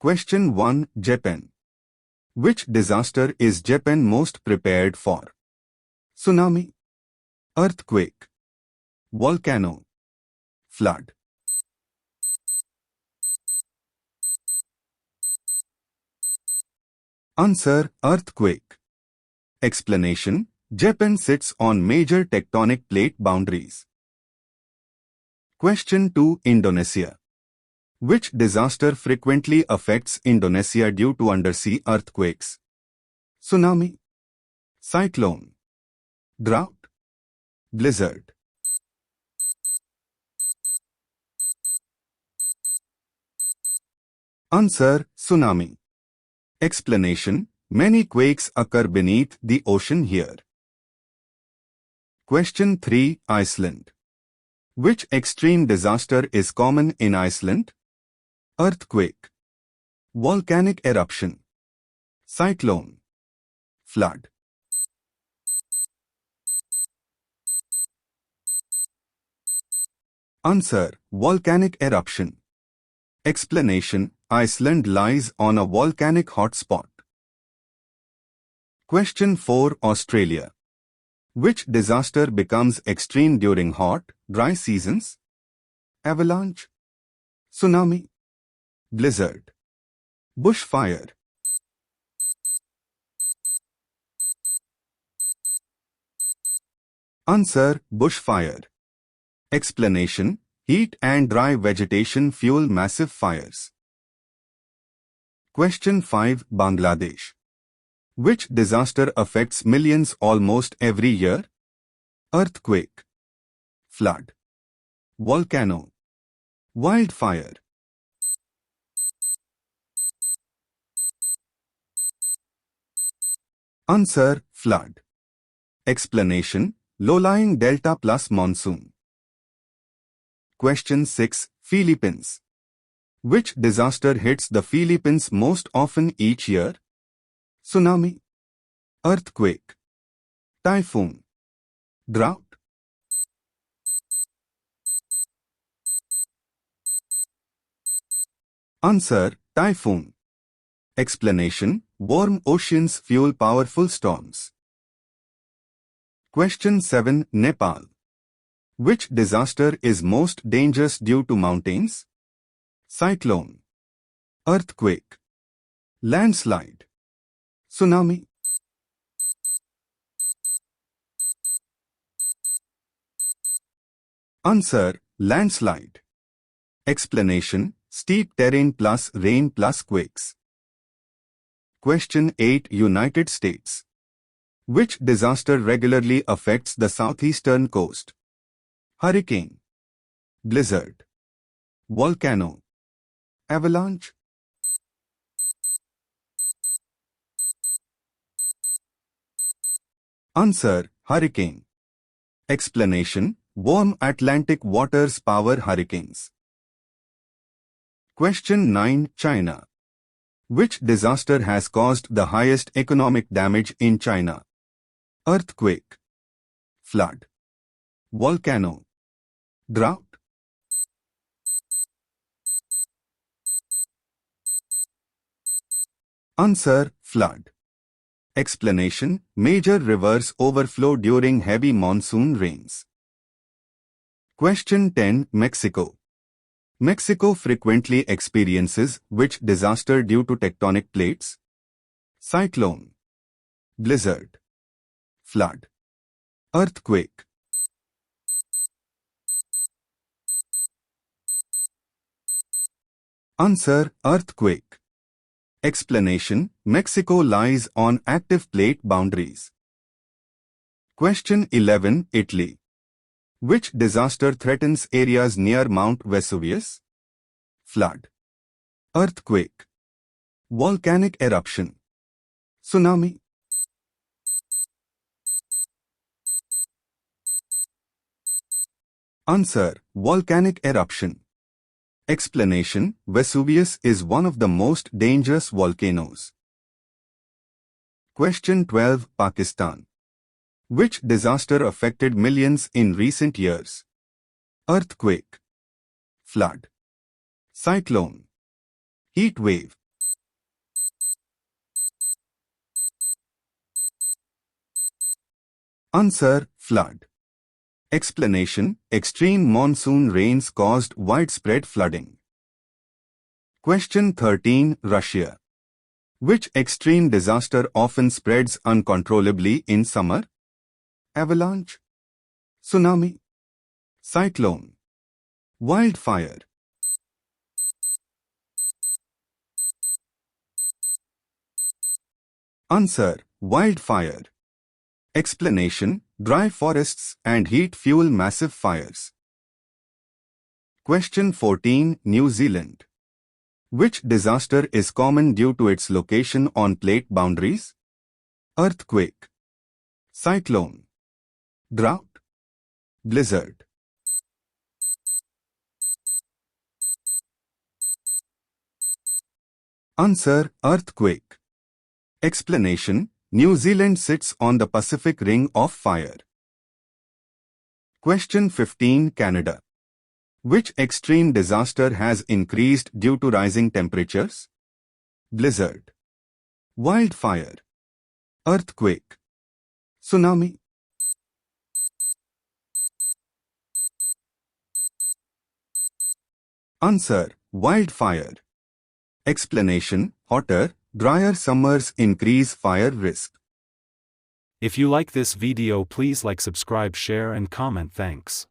Question 1. Japan. Which disaster is Japan most prepared for? Tsunami, earthquake, volcano, flood. Answer: earthquake. Explanation: Japan sits on major tectonic plate boundaries. Question 2. Indonesia. Which disaster frequently affects Indonesia due to undersea earthquakes? Tsunami, cyclone, drought, blizzard. Answer: tsunami. Explanation: many quakes occur beneath the ocean here. Question 3. Iceland. Which extreme disaster is common in Iceland? Earthquake, volcanic eruption, cyclone, flood. Answer: volcanic eruption. Explanation: Iceland lies on a volcanic hotspot. Question 4. Australia. Which disaster becomes extreme during hot, dry seasons? Avalanche, tsunami, blizzard, bushfire. Answer: bushfire. Explanation: heat and dry vegetation fuel massive fires. Question 5. Bangladesh. Which disaster affects millions almost every year? Earthquake, flood, volcano, wildfire. Answer: flood. Explanation: low-lying delta plus monsoon. Question 6. Philippines. Which disaster hits the Philippines most often each year? Tsunami, earthquake, typhoon, drought. Answer: typhoon. Explanation: warm oceans fuel powerful storms. Question 7. Nepal. Which disaster is most dangerous due to mountains? Cyclone, earthquake, landslide, tsunami. Answer: landslide. Explanation: steep terrain plus rain plus quakes. Question 8. United States. Which disaster regularly affects the southeastern coast? Hurricane, blizzard, volcano, avalanche. Answer: hurricane. Explanation: warm Atlantic waters power hurricanes. Question 9. China. Which disaster has caused the highest economic damage in China? Earthquake, flood, volcano, drought. Answer: flood. Explanation: major rivers overflow during heavy monsoon rains. Question 10. Mexico. Mexico frequently experiences which disaster due to tectonic plates? Cyclone, blizzard, flood, earthquake. Answer: earthquake. Explanation: Mexico lies on active plate boundaries. Question 11. Italy. Which disaster threatens areas near Mount Vesuvius? Flood, earthquake, volcanic eruption, tsunami. Answer: volcanic eruption. Explanation: Vesuvius is one of the most dangerous volcanoes. Question 12. Pakistan. Which disaster affected millions in recent years? Earthquake, flood, cyclone, heat wave. Answer, flood. Explanation, extreme monsoon rains caused widespread flooding. Question 13, Russia. Which extreme disaster often spreads uncontrollably in summer? Avalanche, tsunami, cyclone, wildfire. Answer, wildfire. Explanation, dry forests and heat fuel massive fires. Question 14, New Zealand. Which disaster is common due to its location on plate boundaries? Earthquake, cyclone, drought, blizzard. Answer, earthquake. Explanation, New Zealand sits on the Pacific Ring of Fire. Question 15, Canada. Which extreme disaster has increased due to rising temperatures? Blizzard, wildfire, earthquake, tsunami. Answer, wildfire. Explanation, hotter, drier summers increase fire risk. If you like this video, please like, subscribe, share and comment. Thanks.